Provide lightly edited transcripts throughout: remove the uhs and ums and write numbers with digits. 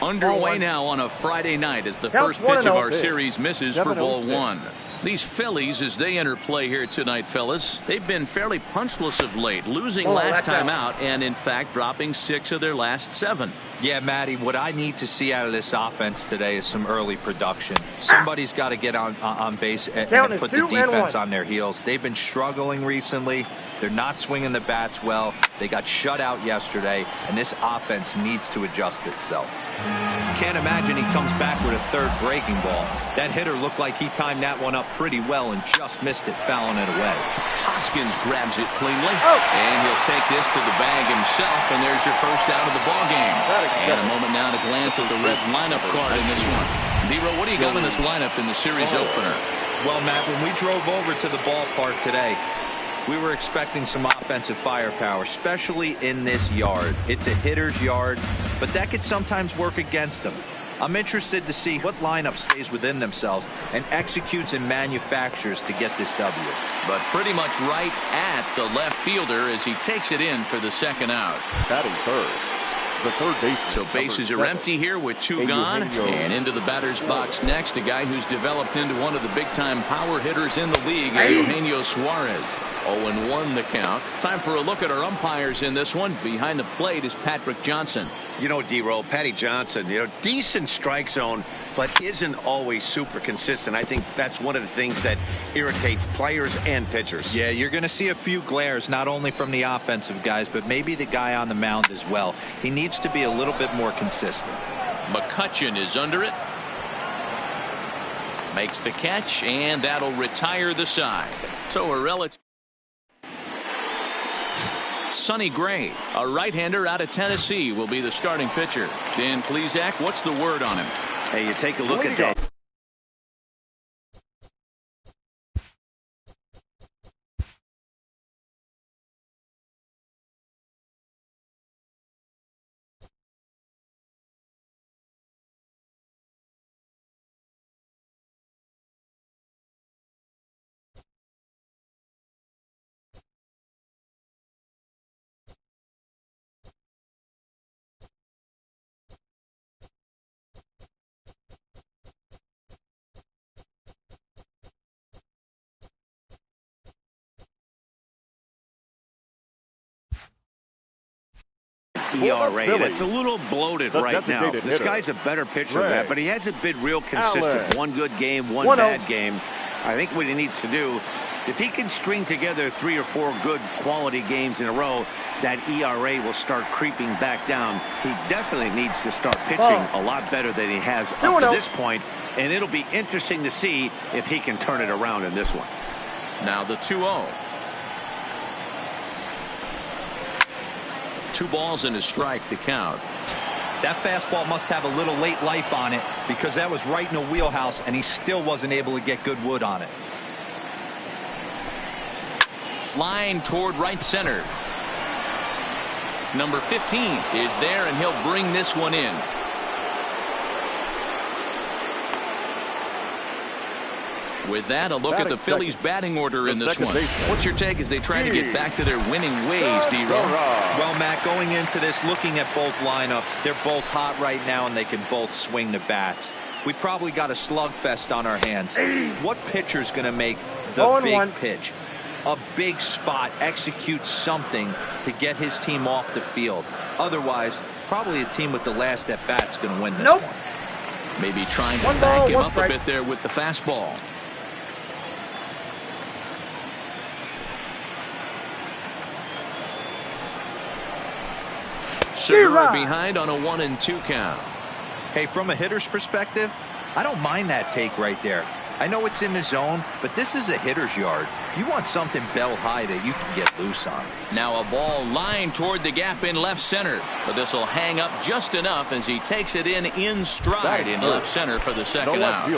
Underway now on a Friday night as the first pitch of our series misses for ball one. These Phillies, as they enter play here tonight, fellas, they've been fairly punchless of late, losing last time out and, in fact, dropping 6 of their last 7. Yeah, Matty, what I need to see out of this offense today is some early production. Somebody's got to get on base and put the defense on their heels. They've been struggling recently. They're not swinging the bats well. They got shut out yesterday, and this offense needs to adjust itself. Can't imagine he comes back with a third breaking ball. That hitter looked like he timed that one up pretty well and just missed it, fouling it away. Hoskins grabs it cleanly, and he'll take this to the bag himself, and there's your first out of the ball game. And a moment now to glance at the Reds lineup card in this one. Dero, what do you got in this lineup in the series opener? Well, Matt, when we drove over to the ballpark today, we were expecting some offensive firepower, especially in this yard. It's a hitter's yard, but that could sometimes work against them. I'm interested to see what lineup stays within themselves and executes and manufactures to get this W. But pretty much right at the left fielder as he takes it in for the second out. Batting third. The third base. So bases are empty here with 2 gone. And into the batter's box next, a guy who's developed into one of the big-time power hitters in the league, Eugenio Suarez. 0-1 the count. Time for a look at our umpires in this one. Behind the plate is Patrick Johnson. You know, D-Roll, Patty Johnson, decent strike zone, but isn't always super consistent. I think that's one of the things that irritates players and pitchers. Yeah, you're going to see a few glares, not only from the offensive guys, but maybe the guy on the mound as well. He needs to be a little bit more consistent. McCutchen is under it. Makes the catch, and that'll retire the side. So a relative. Sonny Gray, a right-hander out of Tennessee, will be the starting pitcher. Dan Plesac, what's the word on him? Hey, you take a look at that. ERA. That's a little bloated right now. This guy's a better pitcher than that, but he hasn't been real consistent. One good game, one bad game. I think what he needs to do, if he can string together 3 or 4 good quality games in a row, that ERA will start creeping back down. He definitely needs to start pitching a lot better than he has up to this point, and it'll be interesting to see if he can turn it around in this one. Now the 2-0. 2 balls and a strike to count. That fastball must have a little late life on it because that was right in the wheelhouse and he still wasn't able to get good wood on it. Line toward right center. Number 15 is there, and he'll bring this one in. With that, a look at the Phillies batting order in this one. What's your take as they try to get back to their winning ways, D-Roll? Well, Matt, going into this, looking at both lineups, they're both hot right now and they can both swing the bats. We probably got a slugfest on our hands. What pitcher's going to make the big pitch? A big spot, execute something to get his team off the field. Otherwise, probably a team with the last at bat's going to win this one. Maybe trying to back him up a bit there with the fastball. Segura behind on a 1-2 count. Hey, from a hitter's perspective, I don't mind that take right there. I know it's in the zone, but this is a hitter's yard. You want something bell high that you can get loose on. Now a ball lined toward the gap in left center, but this will hang up just enough as he takes it in stride in left center for the second out.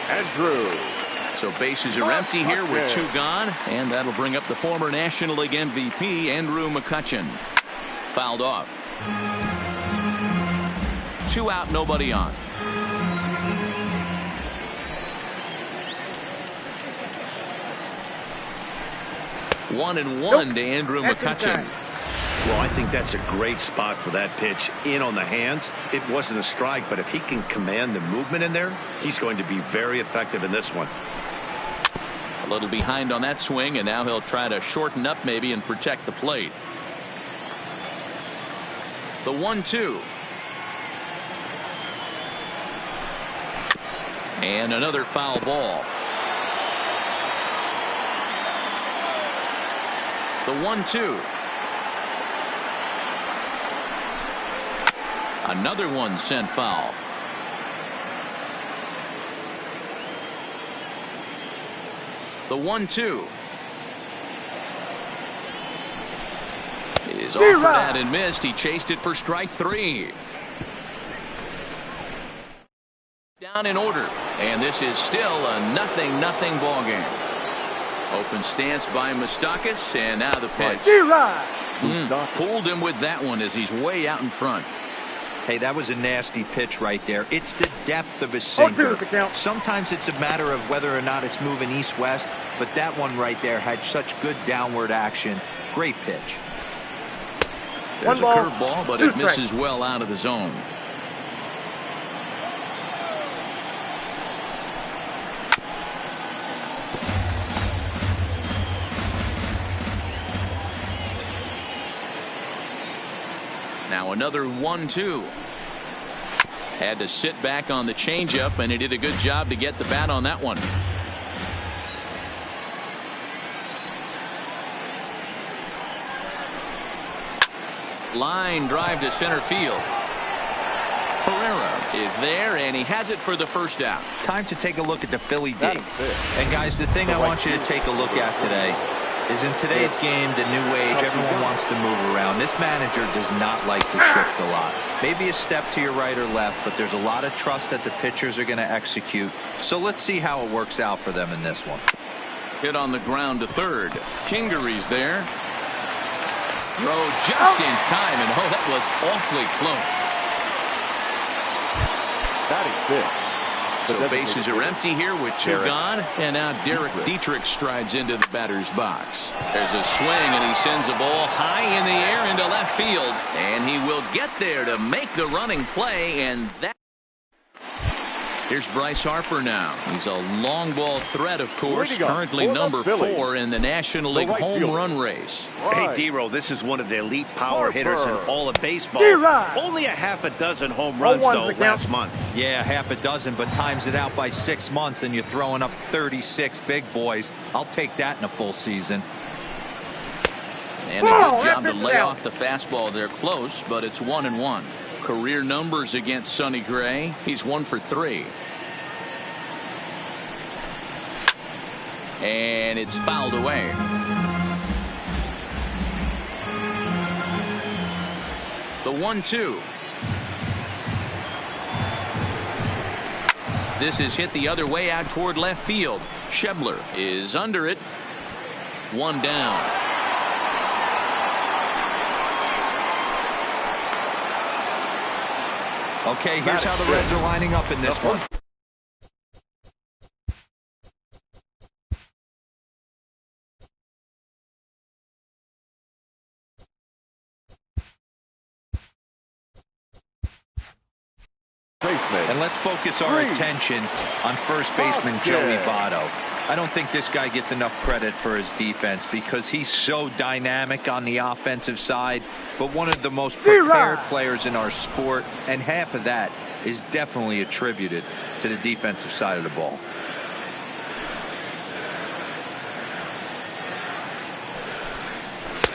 Andrew. So bases are empty here with 2 gone, and that'll bring up the former National League MVP Andrew McCutchen. Fouled off. 2 out, nobody on. One and one to Andrew McCutchen. Well, I think that's a great spot for that pitch in on the hands. It wasn't a strike, but if he can command the movement in there, he's going to be very effective in this one. A little behind on that swing, and now he'll try to shorten up maybe and protect the plate. The 1-2. And another foul ball. The 1-2. Another one sent foul. The 1-2 is offered at and missed. He chased it for strike 3. Down in order, and this is still a 0-0 ball game. Open stance by Moustakas, and now the pitch. Fooled him with that one as he's way out in front. Hey, that was a nasty pitch right there. It's the depth of his sinker. Sometimes it's a matter of whether or not it's moving east-west, but that one right there had such good downward action. Great pitch. There's a curveball, but it misses well out of the zone. Now another 1-2. Had to sit back on the changeup, and he did a good job to get the bat on that one. Line drive to center field. Pereira is there, and he has it for the first out. Time to take a look at the Philly D. And guys, the thing I want you to take a look at today is in today's game, the new age, everyone wants to move around. This manager does not like to shift a lot. Maybe a step to your right or left, but there's a lot of trust that the pitchers are going to execute. So let's see how it works out for them in this one. Hit on the ground to third. Kingery's there. Throw just in time, and oh, that was awfully close. That is good. So bases are empty here with 2 gone, and now Derek Dietrich strides into the batter's box. There's a swing, and he sends a ball high in the air into left field, and he will get there to make the running play, and that. Here's Bryce Harper now. He's a long ball threat, of course, currently number 4 in the National League home run race. Hey, D-Row, this is one of the elite power hitters in all of baseball. Only a half a dozen home runs, though, last month. Yeah, half a dozen, but times it out by 6 months, and you're throwing up 36 big boys. I'll take that in a full season. And a good job to lay off the fastball. They're close, but it's 1-1. Career numbers against Sonny Gray. He's 1 for 3. And it's fouled away. The 1-2. This is hit the other way out toward left field. Schebler is under it. 1 down. Okay, here's how the Reds are lining up in this one. And let's focus our attention on first baseman Joey Votto. I don't think this guy gets enough credit for his defense because he's so dynamic on the offensive side, but one of the most prepared players in our sport, and half of that is definitely attributed to the defensive side of the ball.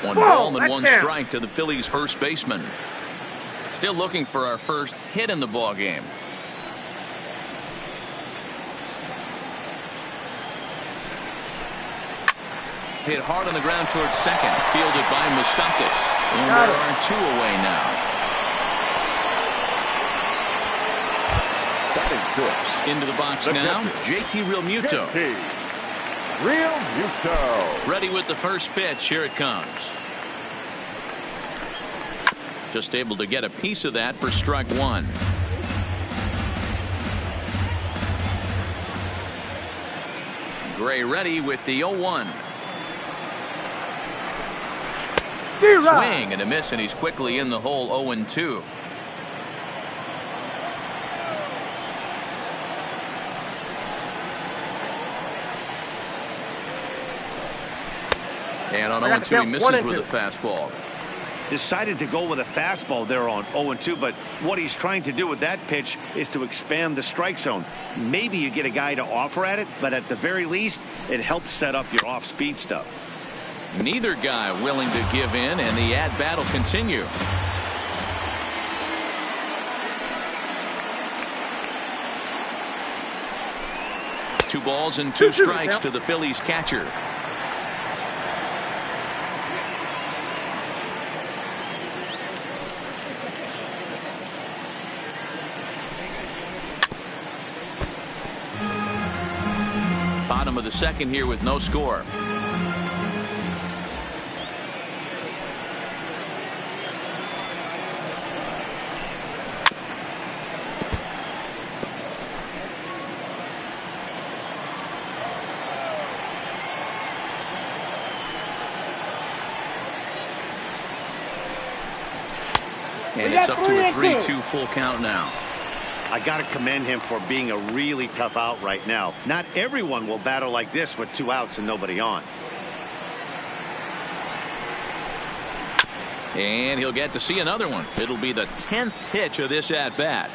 One ball and 1 strike to the Phillies first baseman. Still looking for our first hit in the ball game. Hit hard on the ground towards second. Fielded by Moustakas. And there are 2 away now. That is good. Into the box now. JT Realmuto. Realmuto. Ready with the first pitch. Here it comes. Just able to get a piece of that for strike 1. Gray ready with the 0-1. Swing and a miss, and he's quickly in the hole. 0-2. And on 0-2, he misses with a fastball. Decided to go with a fastball there on 0-2, but what he's trying to do with that pitch is to expand the strike zone. Maybe you get a guy to offer at it, but at the very least, it helps set up your off-speed stuff. Neither guy willing to give in, and the at-bat will continue. Two balls and two strikes to the Phillies catcher. Bottom of the second here with no score. And it's up to a 3-2 full count now. I got to commend him for being a really tough out right now. Not everyone will battle like this with 2 outs and nobody on. And he'll get to see another one. It'll be the 10th pitch of this at-bat.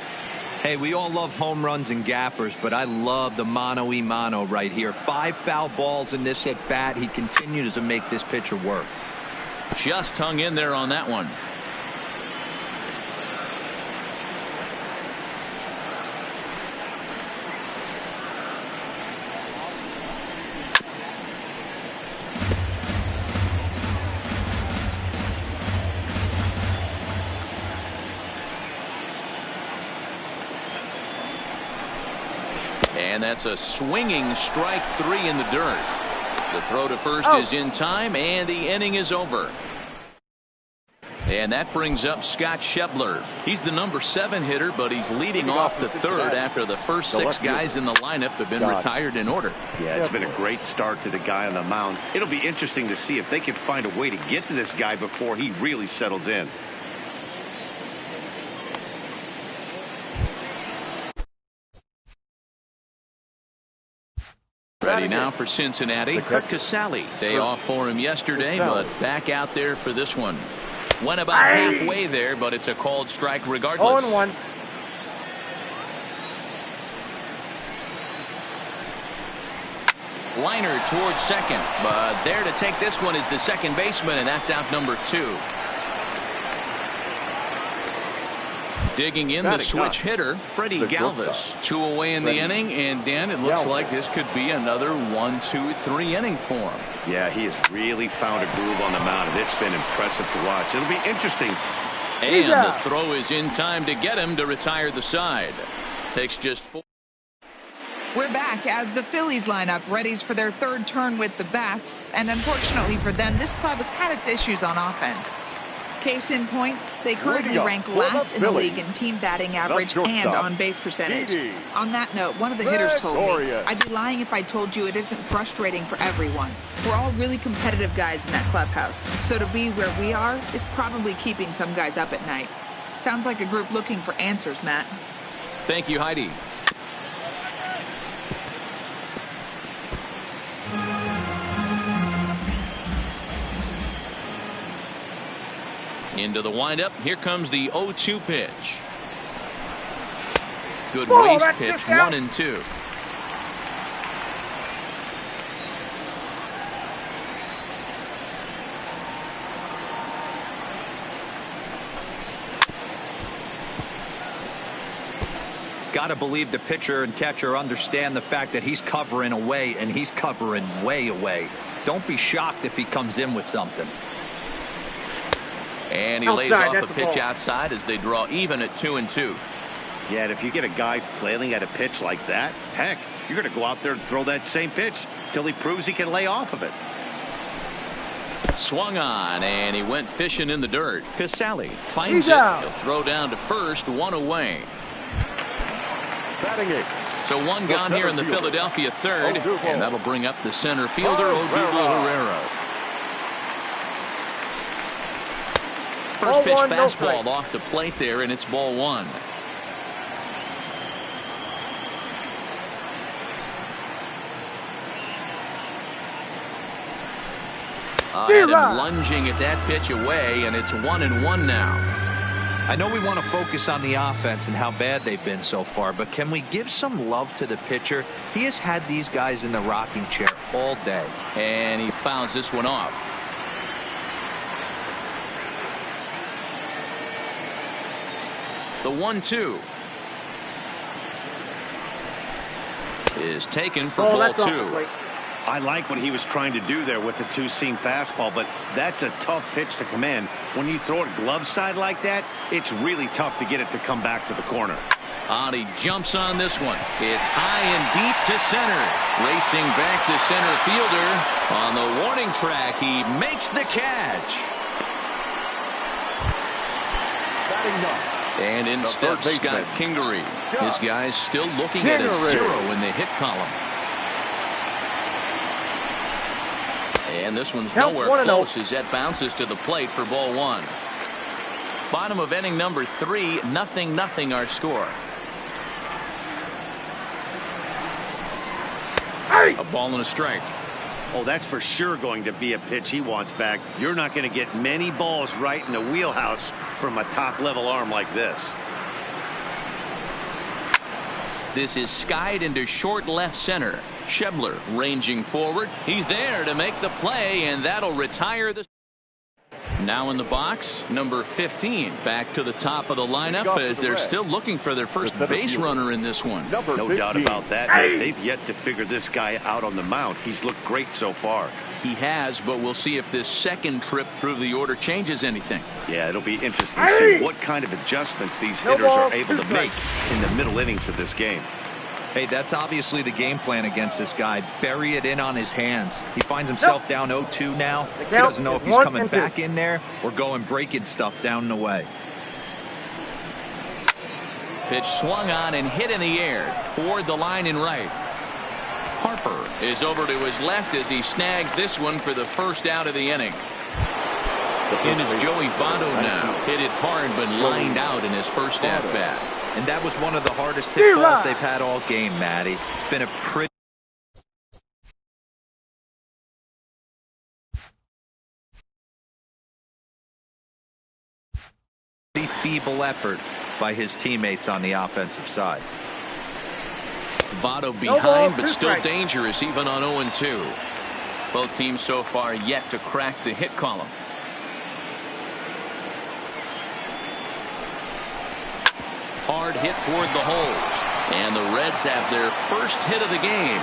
Hey, we all love home runs and gappers, but I love the mano-y-mano right here. 5 foul balls in this at-bat. He continues to make this pitcher work. Just hung in there on that one. And that's a swinging strike 3 in the dirt. The throw to first is in time, and the inning is over. And that brings up Scott Schebler. He's the number 7 hitter, but he's leading off the third after the first 6 guys in the lineup have been retired in order. Yeah, it's been a great start to the guy on the mound. It'll be interesting to see if they can find a way to get to this guy before he really settles in. Ready now for Cincinnati, Kurt Casale. Day off for him yesterday, but back out there for this one. Went about halfway there, but it's a called strike regardless. 0-1. Liner towards second, but there to take this one is the second baseman, and that's out number 2. Digging in the switch hitter, Freddie Galvis. 2 away in the inning, and Dan, it looks like this could be another 1-2-3 inning for him. Yeah, he has really found a groove on the mound, and it's been impressive to watch. It'll be interesting. And the throw is in time to get him to retire the side. Takes just 4. We're back as the Phillies lineup readies for their third turn with the bats, and unfortunately for them, this club has had its issues on offense. Case in point, they currently rank last in the league in team batting average and on-base percentage. On that note, one of the hitters told me, I'd be lying if I told you it isn't frustrating for everyone. We're all really competitive guys in that clubhouse, so to be where we are is probably keeping some guys up at night. Sounds like a group looking for answers, Matt. Thank you, Heidi. Into the windup. Here comes the 0-2 pitch. Good waste pitch. 1-2. Got to believe the pitcher and catcher understand the fact that he's covering away, and he's covering way away. Don't be shocked if he comes in with something. And he lays off a pitch outside as they draw even at 2-2. Yeah, and if you get a guy flailing at a pitch like that, heck, you're going to go out there and throw that same pitch till he proves he can lay off of it. Swung on, and he went fishing in the dirt. Casale finds it. He'll throw down to first, 1 away. So 1 gone here in the Philadelphia third, and that'll bring up the center fielder, Odubel Herrera. first pitch fastball off the plate there, and it's ball one. And him lunging at that pitch away, and it's 1-1 now. I know we want to focus on the offense and how bad they've been so far, but can we give some love to the pitcher? He has had these guys in the rocking chair all day. And he fouls this one off. The 1-2 is taken for ball two. I like what he was trying to do there with the two-seam fastball, but that's a tough pitch to command. When you throw it glove side like that, it's really tough to get it to come back to the corner. He jumps on this one. It's high and deep to center. Racing back to center fielder. On the warning track, he makes the catch. And in steps Scott Kingery. His guys still looking at a 0 in the hit column. And this one's nowhere close as that bounces to the plate for ball one. Bottom of inning number 3, 0-0 our score. A ball and a strike. Oh, that's for sure going to be a pitch he wants back. You're not going to get many balls right in the wheelhouse from a top-level arm like this. This is skied into short left center. Schebler ranging forward. He's there to make the play, and that'll retire the. Now in the box, number 15 back to the top of the lineup as they're still looking for their first base runner in this one. No doubt about that. They've yet to figure this guy out on the mound. He's looked great so far. He has, but we'll see if this second trip through the order changes anything. Yeah, it'll be interesting to see what kind of adjustments these hitters are able to make in the middle innings of this game. Hey, that's obviously the game plan against this guy. Bury it in on his hands. He finds himself down 0-2 now. He doesn't know if he's coming back in there or going breaking stuff down the way. Pitch swung on and hit in the air toward the line in right. Harper is over to his left as he snags this one for the first out of the inning. In is Joey Votto now. Hit it hard but lined out in his first at bat. And that was one of the hardest hit balls they've had all game, Matty. It's been a pretty feeble effort by his teammates on the offensive side. Votto behind, but still dangerous even on 0-2. Both teams so far yet to crack the hit column. Hard hit toward the hole. And the Reds have their first hit of the game.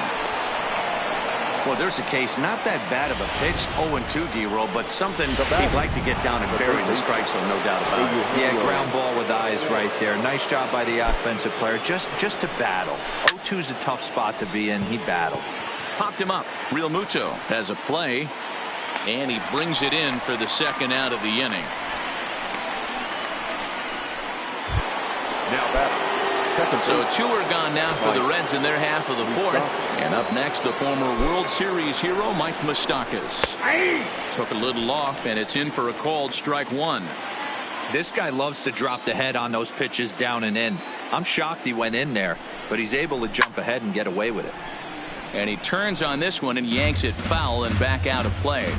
Well, there's a case, not that bad of a pitch, 0-2, D-Roll, but something he'd like to get down and bury the strike zone, no doubt about it. Yeah, ground ball with eyes right there. Nice job by the offensive player, just to battle. 0-2 is a tough spot to be in. He battled. Popped him up. Real Muto has a play, and he brings it in for the second out of the inning. So 2 are gone now for the Reds in their half of the fourth. And up next, the former World Series hero, Mike Moustakas. Took a little off, and it's in for a called strike 1. This guy loves to drop the head on those pitches down and in. I'm shocked he went in there, but he's able to jump ahead and get away with it. And he turns on this one and yanks it foul and back out of play.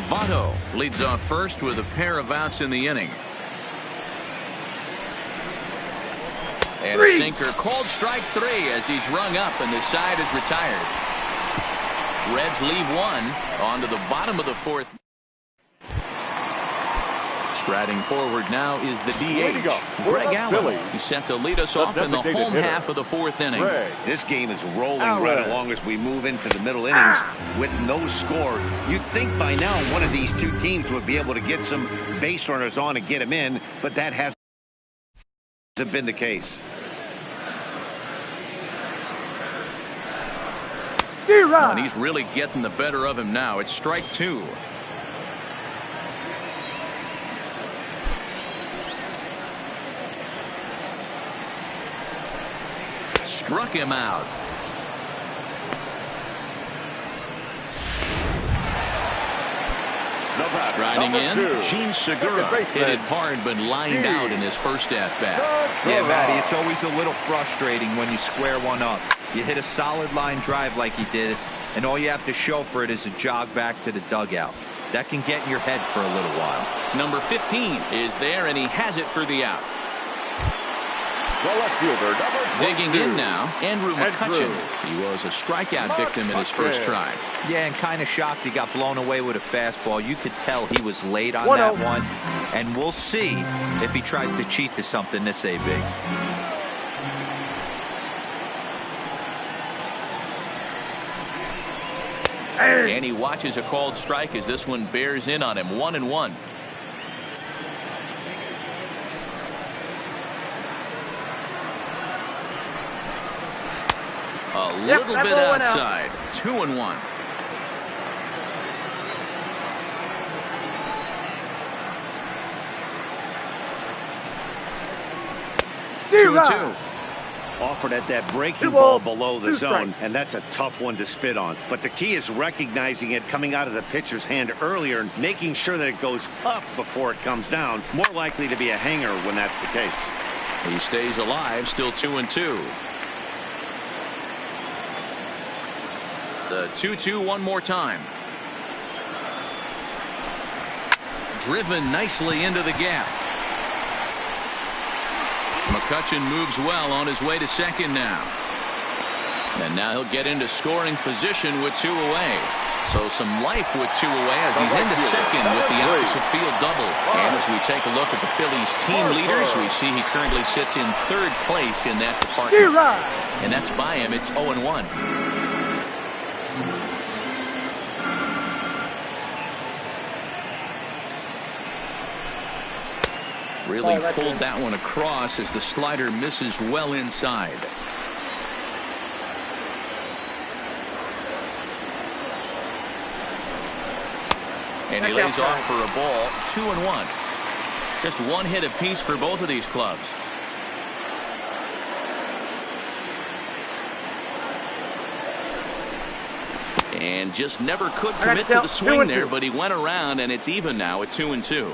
Votto leads off first with a pair of outs in the inning. And a sinker, called strike 3 as he's rung up and the side is retired. Reds leave 1 on to the bottom of the fourth. Striding forward now is the DH, Greg Allen. He's set to lead us off in the home half of the fourth inning. This game is rolling right along as we move into the middle innings with no score. You'd think by now one of these two teams would be able to get some base runners on and get them in, but that hasn't been the case. And he's really getting the better of him now. It's strike 2. struck him out. Striding in, Gene Segura hit it hard but lined out in his first at-bat. Yeah, Matty, it's always a little frustrating when you square one up. You hit a solid line drive like he did, and all you have to show for it is a jog back to the dugout. That can get in your head for a little while. Number 15 is there, and he has it for the out. The left fielder, Digging in now, Andrew McCutchen. He was a strikeout victim in his first try. Yeah, and kind of shocked he got blown away with a fastball. You could tell he was late on that one. And we'll see if he tries to cheat to something this AB. And he watches a called strike as this one bears in on him. 1-1. A little bit outside. 2-1. 2-2. Offered at that breaking ball below the zone, and that's a tough one to spit on. But the key is recognizing it coming out of the pitcher's hand earlier and making sure that it goes up before it comes down. More likely to be a hanger when that's the case. He stays alive, still 2-2. The 2-2 one more time. Driven nicely into the gap. McCutchen moves well on his way to second now. And now he'll get into scoring position with 2 away. So some life with 2 away as he's into second with the opposite field double. And as we take a look at the Phillies team leaders, we see he currently sits in 3rd place in that department. And that's by him. It's 0-1. Really pulled that one across as the slider misses well inside. And he lays off for a ball. 2-1. Just 1 hit apiece for both of these clubs. And just never could commit to the swing there, but he went around, and it's even now at 2-2.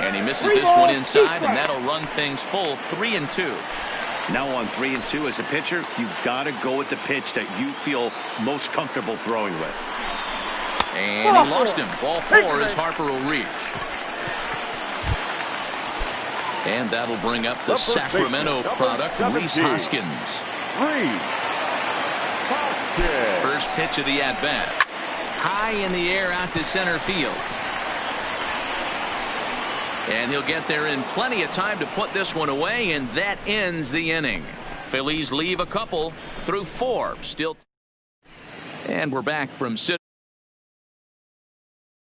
And he misses this one inside, and that'll run things full. 3-2. Now on 3-2 as a pitcher, you've got to go with the pitch that you feel most comfortable throwing with. And he lost him. Ball 4 as Harper will reach. And that'll bring up the Sacramento product, Rhys Hoskins. First pitch of the at-bat. High in the air out to center field. And he'll get there in plenty of time to put this one away, and that ends the inning. Phillies leave a couple through 4. Still. And we're back from